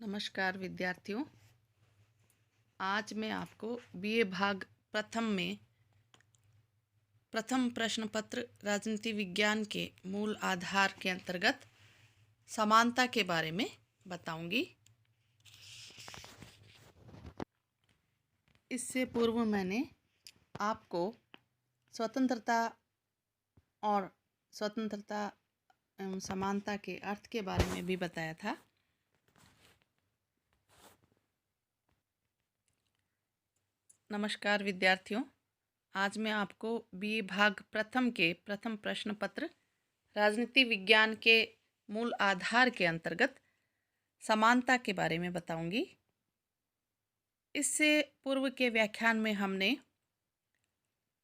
नमस्कार विद्यार्थियों। आज मैं आपको बीए भाग प्रथम में प्रथम प्रश्न पत्र राजनीति विज्ञान के मूल आधार के अंतर्गत समानता के बारे में बताऊंगी। इससे पूर्व मैंने आपको स्वतंत्रता एवं समानता के अर्थ के बारे में भी बताया था। नमस्कार विद्यार्थियों, आज मैं आपको बीए भाग प्रथम के प्रथम प्रश्न पत्र राजनीति विज्ञान के मूल आधार के अंतर्गत समानता के बारे में बताऊंगी। इससे पूर्व के व्याख्यान में हमने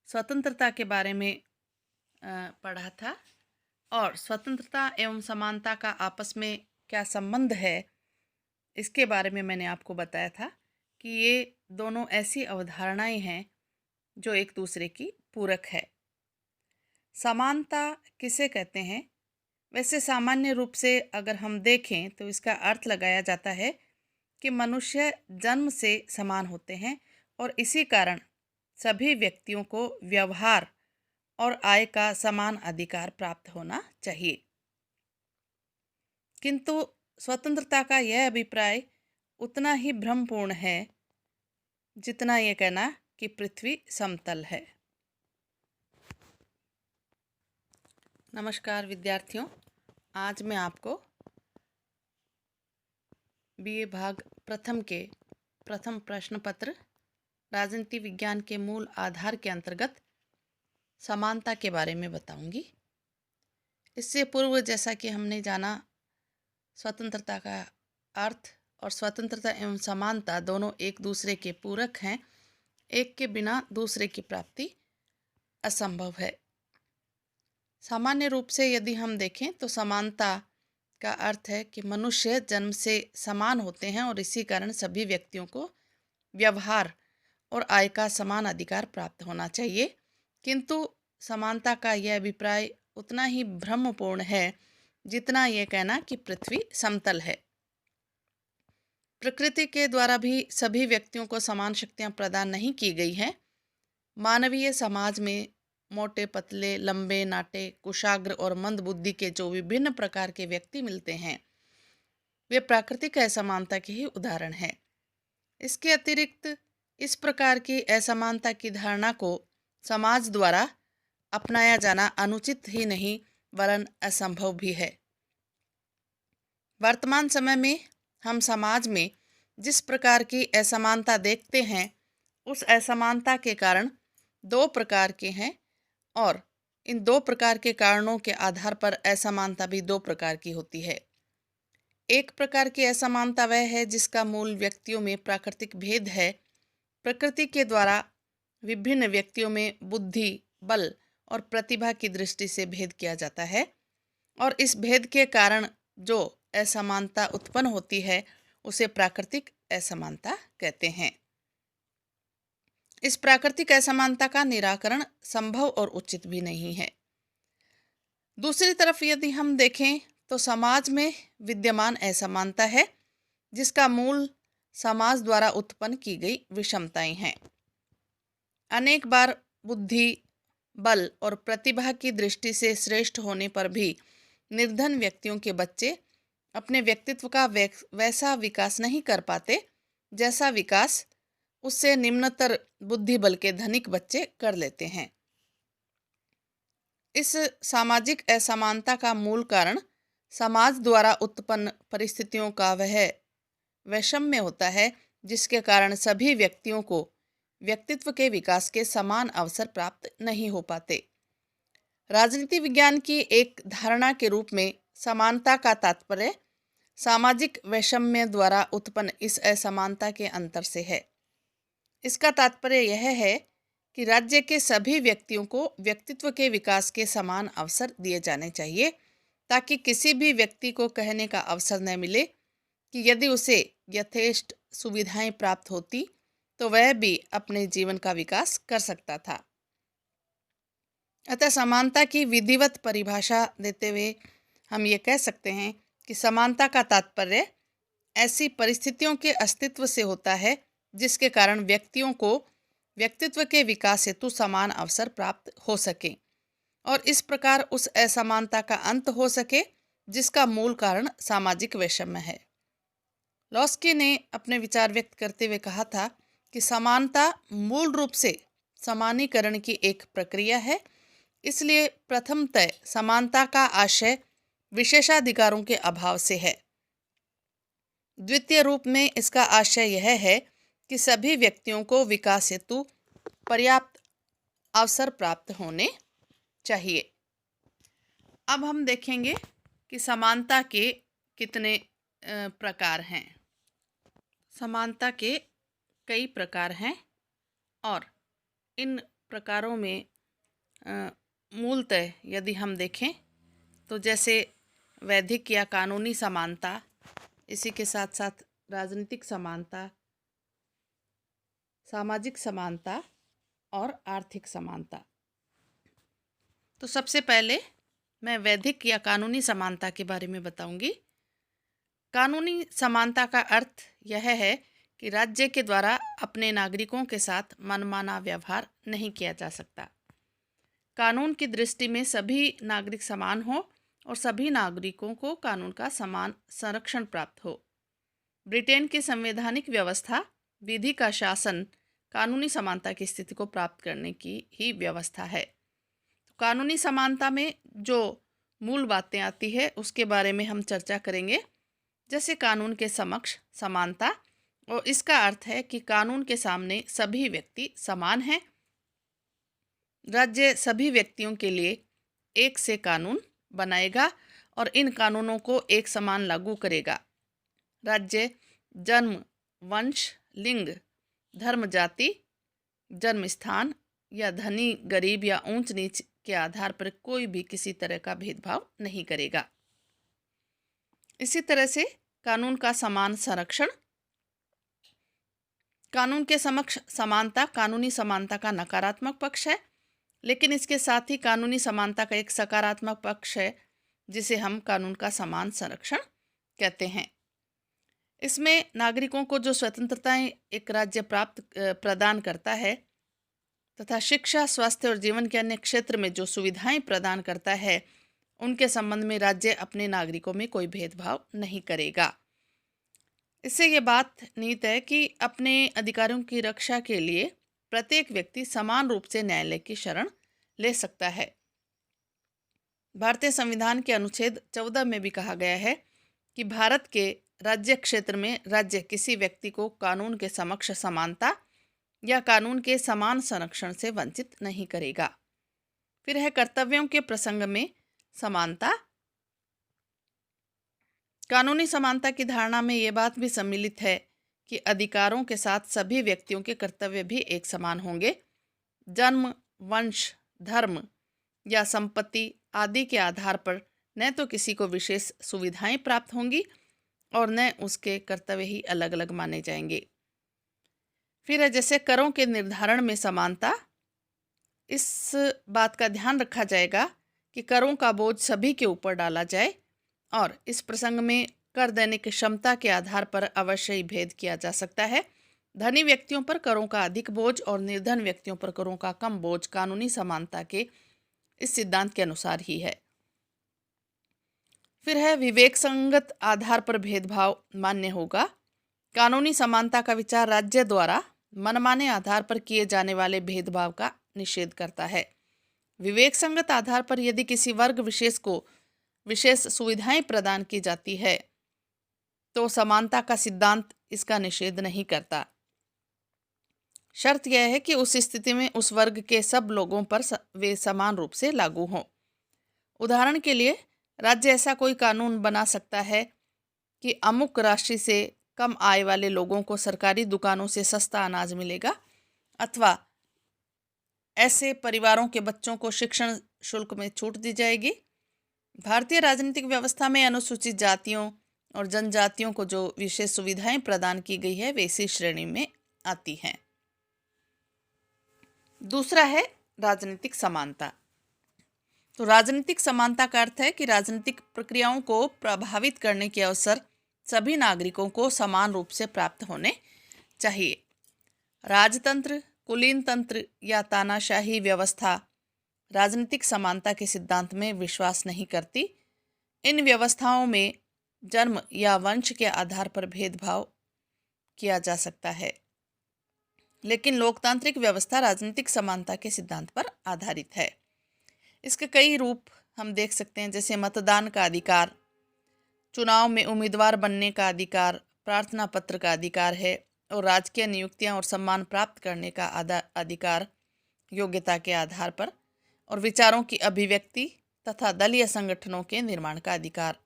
स्वतंत्रता के बारे में पढ़ा था और स्वतंत्रता एवं समानता का आपस में क्या संबंध है, इसके बारे में मैंने आपको बताया था कि ये दोनों ऐसी अवधारणाएं हैं जो एक दूसरे की पूरक है। समानता किसे कहते हैं? वैसे सामान्य रूप से अगर हम देखें तो इसका अर्थ लगाया जाता है कि मनुष्य जन्म से समान होते हैं और इसी कारण सभी व्यक्तियों को व्यवहार और आय का समान अधिकार प्राप्त होना चाहिए। किंतु स्वतंत्रता का यह अभिप्राय उतना ही भ्रमपूर्ण है जितना ये कहना कि पृथ्वी समतल है। नमस्कार विद्यार्थियों, आज मैं आपको बीए भाग प्रथम के प्रथम प्रश्न पत्र राजनीति विज्ञान के मूल आधार के अंतर्गत समानता के बारे में बताऊंगी। इससे पूर्व जैसा कि हमने जाना, स्वतंत्रता का अर्थ और स्वतंत्रता एवं समानता दोनों एक दूसरे के पूरक हैं। एक के बिना दूसरे की प्राप्ति असंभव है। सामान्य रूप से यदि हम देखें तो समानता का अर्थ है कि मनुष्य जन्म से समान होते हैं और इसी कारण सभी व्यक्तियों को व्यवहार और आय का समान अधिकार प्राप्त होना चाहिए। किंतु समानता का यह अभिप्राय उतना ही भ्रमपूर्ण है जितना यह कहना कि पृथ्वी समतल है। प्रकृति के द्वारा भी सभी व्यक्तियों को समान शक्तियां प्रदान नहीं की गई हैं। मानवीय समाज में मोटे, पतले, लंबे, नाटे, कुशाग्र और मंद बुद्धि के जो विभिन्न प्रकार के व्यक्ति मिलते हैं, वे प्राकृतिक असमानता के ही उदाहरण हैं। इसके अतिरिक्त इस प्रकार की असमानता की धारणा को समाज द्वारा अपनाया जाना अनुचित ही नहीं वरन असंभव भी है। वर्तमान समय में हम समाज में जिस प्रकार की असमानता देखते हैं, उस असमानता के कारण दो प्रकार के हैं और इन दो प्रकार के कारणों के आधार पर असमानता भी दो प्रकार की होती है। एक प्रकार की असमानता वह है जिसका मूल व्यक्तियों में प्राकृतिक भेद है। प्रकृति के द्वारा विभिन्न व्यक्तियों में बुद्धि, बल और प्रतिभा की दृष्टि से भेद किया जाता है और इस भेद के कारण जो असमानता उत्पन्न होती है उसे प्राकृतिक असमानता कहते हैं। इस प्राकृतिक असमानता का निराकरण संभव और उचित भी नहीं है। दूसरी तरफ यदि हम देखें तो समाज में विद्यमान असमानता है जिसका मूल समाज द्वारा उत्पन्न की गई विषमताएं हैं। अनेक बार बुद्धि, बल और प्रतिभा की दृष्टि से श्रेष्ठ होने पर भी निर्धन व्यक्तियों के बच्चे अपने व्यक्तित्व का वैसा विकास नहीं कर पाते जैसा विकास उससे निम्नतर बुद्धि बल के धनिक बच्चे कर लेते हैं। इस सामाजिक असमानता का मूल कारण समाज द्वारा उत्पन्न परिस्थितियों का वह वैषम्य होता है जिसके कारण सभी व्यक्तियों को व्यक्तित्व के विकास के समान अवसर प्राप्त नहीं हो पाते। राजनीति विज्ञान की एक धारणा के रूप में समानता का तात्पर्य सामाजिक वैषम्य द्वारा उत्पन्न इस असमानता के अंतर से है। इसका तात्पर्य यह है कि राज्य के सभी व्यक्तियों को व्यक्तित्व के विकास के समान अवसर दिए जाने चाहिए ताकि किसी भी व्यक्ति को कहने का अवसर न मिले कि यदि उसे यथेष्ट सुविधाएं प्राप्त होती तो वह भी अपने जीवन का विकास कर सकता था। अतः समानता की विधिवत परिभाषा देते हुए हम ये कह सकते हैं कि समानता का तात्पर्य ऐसी परिस्थितियों के अस्तित्व से होता है जिसके कारण व्यक्तियों को व्यक्तित्व के विकास हेतु समान अवसर प्राप्त हो सके और इस प्रकार उस असमानता का अंत हो सके जिसका मूल कारण सामाजिक वैषम्य है। लॉस्की ने अपने विचार व्यक्त करते हुए कहा था कि समानता मूल रूप से समानीकरण की एक प्रक्रिया है, इसलिए प्रथमतः समानता का आशय विशेषाधिकारों के अभाव से है। द्वितीय रूप में इसका आशय यह है कि सभी व्यक्तियों को विकास हेतु पर्याप्त अवसर प्राप्त होने चाहिए। अब हम देखेंगे कि समानता के कितने प्रकार हैं। समानता के कई प्रकार हैं और इन प्रकारों में मूलतः यदि हम देखें तो जैसे वैधिक या कानूनी समानता, इसी के साथ साथ राजनीतिक समानता, सामाजिक समानता और आर्थिक समानता। तो सबसे पहले मैं वैधिक या कानूनी समानता के बारे में बताऊंगी। कानूनी समानता का अर्थ यह है कि राज्य के द्वारा अपने नागरिकों के साथ मनमाना व्यवहार नहीं किया जा सकता। कानून की दृष्टि में सभी नागरिक समान हो और सभी नागरिकों को कानून का समान संरक्षण प्राप्त हो। ब्रिटेन की संवैधानिक व्यवस्था, विधि का शासन कानूनी समानता की स्थिति को प्राप्त करने की ही व्यवस्था है। कानूनी समानता में जो मूल बातें आती है उसके बारे में हम चर्चा करेंगे। जैसे कानून के समक्ष समानता, और इसका अर्थ है कि कानून के सामने सभी व्यक्ति समान हैं। राज्य सभी व्यक्तियों के लिए एक से कानून बनाएगा और इन कानूनों को एक समान लागू करेगा। राज्य जन्म, वंश, लिंग, धर्म, जाति, जन्म स्थान या धनी गरीब या ऊंच नीच के आधार पर कोई भी किसी तरह का भेदभाव नहीं करेगा। इसी तरह से कानून का समान संरक्षण। कानून के समक्ष समानता कानूनी समानता का नकारात्मक पक्ष है, लेकिन इसके साथ ही कानूनी समानता का एक सकारात्मक पक्ष है जिसे हम कानून का समान संरक्षण कहते हैं। इसमें नागरिकों को जो स्वतंत्रताएं एक राज्य प्रदान करता है तथा शिक्षा, स्वास्थ्य और जीवन के अन्य क्षेत्र में जो सुविधाएं प्रदान करता है, उनके संबंध में राज्य अपने नागरिकों में कोई भेदभाव नहीं करेगा। इससे ये बात निहित है कि अपने अधिकारों की रक्षा के लिए प्रत्येक व्यक्ति समान रूप से न्यायालय की शरण ले सकता है। भारतीय संविधान के अनुच्छेद 14 में भी कहा गया है कि भारत के राज्य क्षेत्र में राज्य किसी व्यक्ति को कानून के समक्ष समानता या कानून के समान संरक्षण से वंचित नहीं करेगा। फिर है कर्तव्यों के प्रसंग में समानता। कानूनी समानता की धारणा में ये बात भी सम्मिलित है कि अधिकारों के साथ सभी व्यक्तियों के कर्तव्य भी एक समान होंगे। जन्म, वंश, धर्म या संपत्ति आदि के आधार पर न तो किसी को विशेष सुविधाएं प्राप्त होंगी और न उसके कर्तव्य ही अलग अलग माने जाएंगे। फिर है जैसे करों के निर्धारण में समानता। इस बात का ध्यान रखा जाएगा कि करों का बोझ सभी के ऊपर डाला जाए और इस प्रसंग में कर देने की क्षमता के आधार पर अवश्य ही भेद किया जा सकता है। धनी व्यक्तियों पर करों का अधिक बोझ और निर्धन व्यक्तियों पर करों का कम बोझ कानूनी समानता के इस सिद्धांत के अनुसार ही है। फिर है विवेक संगत आधार पर भेदभाव मान्य होगा। कानूनी समानता का विचार राज्य द्वारा मनमाने आधार पर किए जाने वाले भेदभाव का निषेध करता है। विवेक संगत आधार पर यदि किसी वर्ग विशेष को विशेष सुविधाएं प्रदान की जाती है तो समानता का सिद्धांत इसका निषेध नहीं करता। शर्त यह है कि उस स्थिति में उस वर्ग के सब लोगों पर वे समान रूप से लागू हों। उदाहरण के लिए राज्य ऐसा कोई कानून बना सकता है कि अमुक राशि से कम आय वाले लोगों को सरकारी दुकानों से सस्ता अनाज मिलेगा, अथवा ऐसे परिवारों के बच्चों को शिक्षण शुल्क में छूट दी जाएगी। भारतीय राजनीतिक व्यवस्था में अनुसूचित जातियों और जनजातियों को जो विशेष सुविधाएं प्रदान की गई है वे इसी श्रेणी में आती हैं। दूसरा है राजनीतिक समानता। तो राजनीतिक समानता का अर्थ है कि राजनीतिक प्रक्रियाओं को प्रभावित करने के अवसर सभी नागरिकों को समान रूप से प्राप्त होने चाहिए। राजतंत्र, कुलीन तंत्र या तानाशाही व्यवस्था राजनीतिक समानता के सिद्धांत में विश्वास नहीं करती। इन व्यवस्थाओं में जन्म या वंश के आधार पर भेदभाव किया जा सकता है, लेकिन लोकतांत्रिक व्यवस्था राजनीतिक समानता के सिद्धांत पर आधारित है। इसके कई रूप हम देख सकते हैं, जैसे मतदान का अधिकार, चुनाव में उम्मीदवार बनने का अधिकार, प्रार्थना पत्र का अधिकार है, और राजकीय नियुक्तियां और सम्मान प्राप्त करने का अधिकार योग्यता के आधार पर, और विचारों की अभिव्यक्ति तथा दलीय संगठनों के निर्माण का अधिकार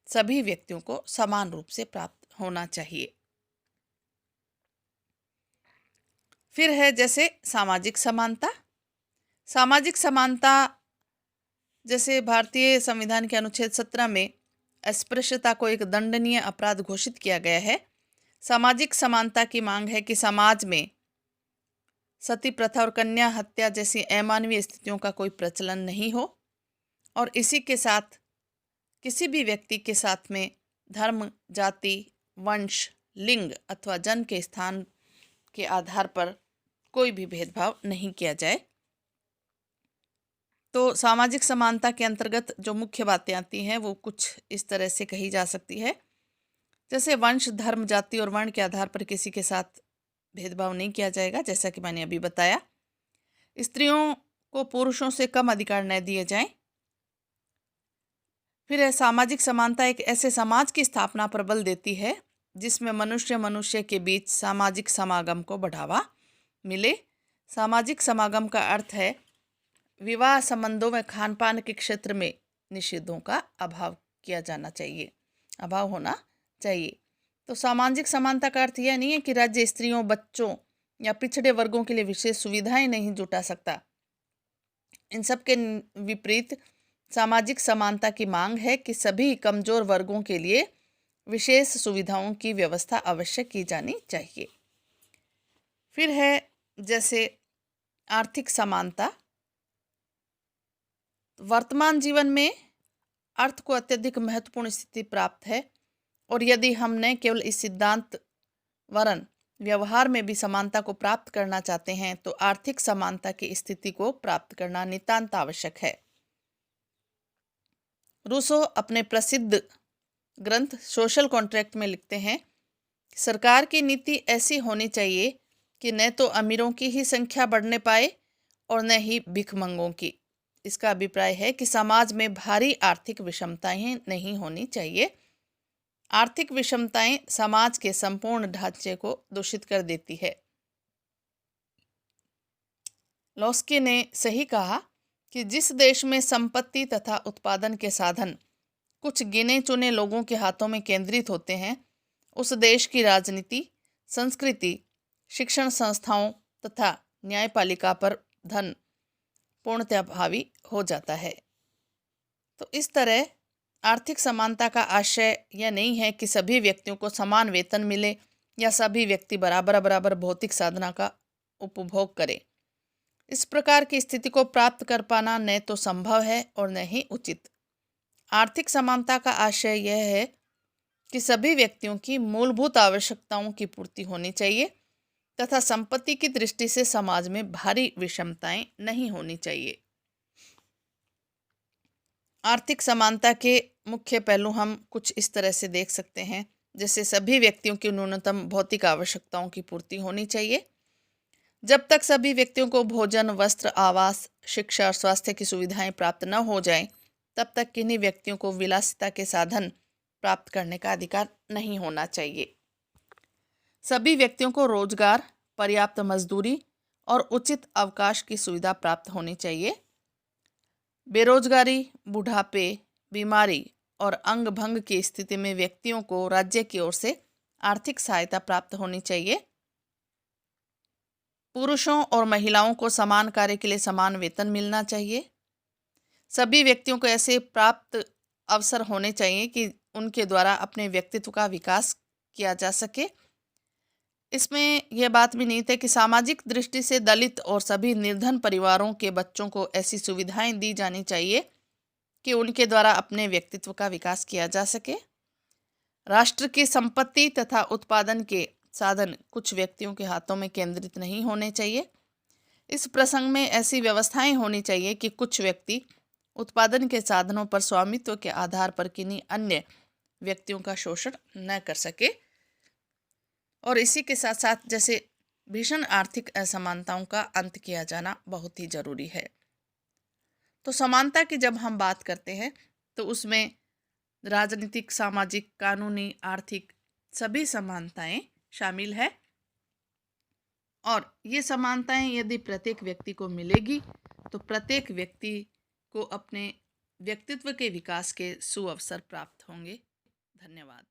सभी व्यक्तियों को समान रूप से प्राप्त होना चाहिए। फिर है जैसे सामाजिक समानता। सामाजिक समानता जैसे भारतीय संविधान के अनुच्छेद 17 में अस्पृश्यता को एक दंडनीय अपराध घोषित किया गया है। सामाजिक समानता की मांग है कि समाज में सती प्रथा और कन्या हत्या जैसी अमानवीय स्थितियों का कोई प्रचलन नहीं हो, और इसी के साथ किसी भी व्यक्ति के साथ में धर्म, जाति, वंश, लिंग अथवा जन्म के स्थान के आधार पर कोई भी भेदभाव नहीं किया जाए। तो सामाजिक समानता के अंतर्गत जो मुख्य बातें आती हैं वो कुछ इस तरह से कही जा सकती है, जैसे वंश, धर्म, जाति और वर्ण के आधार पर किसी के साथ भेदभाव नहीं किया जाएगा, जैसा कि मैंने अभी बताया। स्त्रियों को पुरुषों से कम अधिकार न दिए जाएं। फिर है सामाजिक समानता एक ऐसे समाज की स्थापना पर बल देती है जिसमें मनुष्य के बीच सामाजिक समागम को बढ़ावा मिले। सामाजिक समागम का अर्थ है विवाह संबंधों में खान पान के क्षेत्र में निषेधों का अभाव होना चाहिए। तो सामाजिक समानता का अर्थ यह नहीं है कि राज्य स्त्रियों, बच्चों या पिछड़े वर्गों के लिए विशेष सुविधाएं नहीं जुटा सकता। इन सब के विपरीत सामाजिक समानता की मांग है कि सभी कमजोर वर्गों के लिए विशेष सुविधाओं की व्यवस्था अवश्य की जानी चाहिए। फिर है जैसे आर्थिक समानता। वर्तमान जीवन में अर्थ को अत्यधिक महत्वपूर्ण स्थिति प्राप्त है, और यदि हम न केवल इस सिद्धांत वरन व्यवहार में भी समानता को प्राप्त करना चाहते हैं तो आर्थिक समानता की स्थिति को प्राप्त करना नितांत आवश्यक है। रूसो अपने प्रसिद्ध ग्रंथ सोशल कॉन्ट्रैक्ट में लिखते हैं, सरकार की नीति ऐसी होनी चाहिए कि न तो अमीरों की ही संख्या बढ़ने पाए और न ही भिखमंगों की। इसका अभिप्राय है कि समाज में भारी आर्थिक विषमताएं नहीं होनी चाहिए। आर्थिक विषमताएं समाज के संपूर्ण ढांचे को दूषित कर देती है। लोस्की ने सही कहा कि जिस देश में संपत्ति तथा उत्पादन के साधन कुछ गिने चुने लोगों के हाथों में केंद्रित होते हैं, उस देश की राजनीति, संस्कृति, शिक्षण संस्थाओं तथा न्यायपालिका पर धन पूर्णतः हावी हो जाता है। तो इस तरह आर्थिक समानता का आशय यह नहीं है कि सभी व्यक्तियों को समान वेतन मिले या सभी व्यक्ति बराबर भौतिक साधना का उपभोग करें। इस प्रकार की स्थिति को प्राप्त कर पाना न तो संभव है और न ही उचित। आर्थिक समानता का आशय यह है कि सभी व्यक्तियों की मूलभूत आवश्यकताओं की पूर्ति होनी चाहिए तथा संपत्ति की दृष्टि से समाज में भारी विषमताएं नहीं होनी चाहिए। आर्थिक समानता के मुख्य पहलू हम कुछ इस तरह से देख सकते हैं, जैसे सभी व्यक्तियों की न्यूनतम भौतिक आवश्यकताओं की पूर्ति होनी चाहिए। जब तक सभी व्यक्तियों को भोजन, वस्त्र, आवास, शिक्षा और स्वास्थ्य की सुविधाएं प्राप्त न हो जाएं, तब तक किन्हीं व्यक्तियों को विलासिता के साधन प्राप्त करने का अधिकार नहीं होना चाहिए। सभी व्यक्तियों को रोजगार, पर्याप्त मजदूरी और उचित अवकाश की सुविधा प्राप्त होनी चाहिए। बेरोजगारी, बुढ़ापे, बीमारी और अंग भंग की स्थिति में व्यक्तियों को राज्य की ओर से आर्थिक सहायता प्राप्त होनी चाहिए। पुरुषों और महिलाओं को समान कार्य के लिए समान वेतन मिलना चाहिए। सभी व्यक्तियों को ऐसे प्राप्त अवसर होने चाहिए कि उनके द्वारा अपने व्यक्तित्व का विकास किया जा सके। इसमें यह बात भी निहित है कि सामाजिक दृष्टि से दलित और सभी निर्धन परिवारों के बच्चों को ऐसी सुविधाएं दी जानी चाहिए कि उनके द्वारा अपने व्यक्तित्व का विकास किया जा सके। राष्ट्र की संपत्ति तथा उत्पादन के साधन कुछ व्यक्तियों के हाथों में केंद्रित नहीं होने चाहिए। इस प्रसंग में ऐसी व्यवस्थाएं होनी चाहिए कि कुछ व्यक्ति उत्पादन के साधनों पर स्वामित्व के आधार पर किन्हीं अन्य व्यक्तियों का शोषण न कर सके। और इसी के साथ साथ जैसे भीषण आर्थिक असमानताओं का अंत किया जाना बहुत ही जरूरी है। तो समानता की जब हम बात करते हैं तो उसमें राजनीतिक, सामाजिक, कानूनी, आर्थिक सभी समानताएं शामिल है। और ये समानताएं यदि प्रत्येक व्यक्ति को मिलेगी तो प्रत्येक व्यक्ति को अपने व्यक्तित्व के विकास के सुअवसर प्राप्त होंगे। धन्यवाद।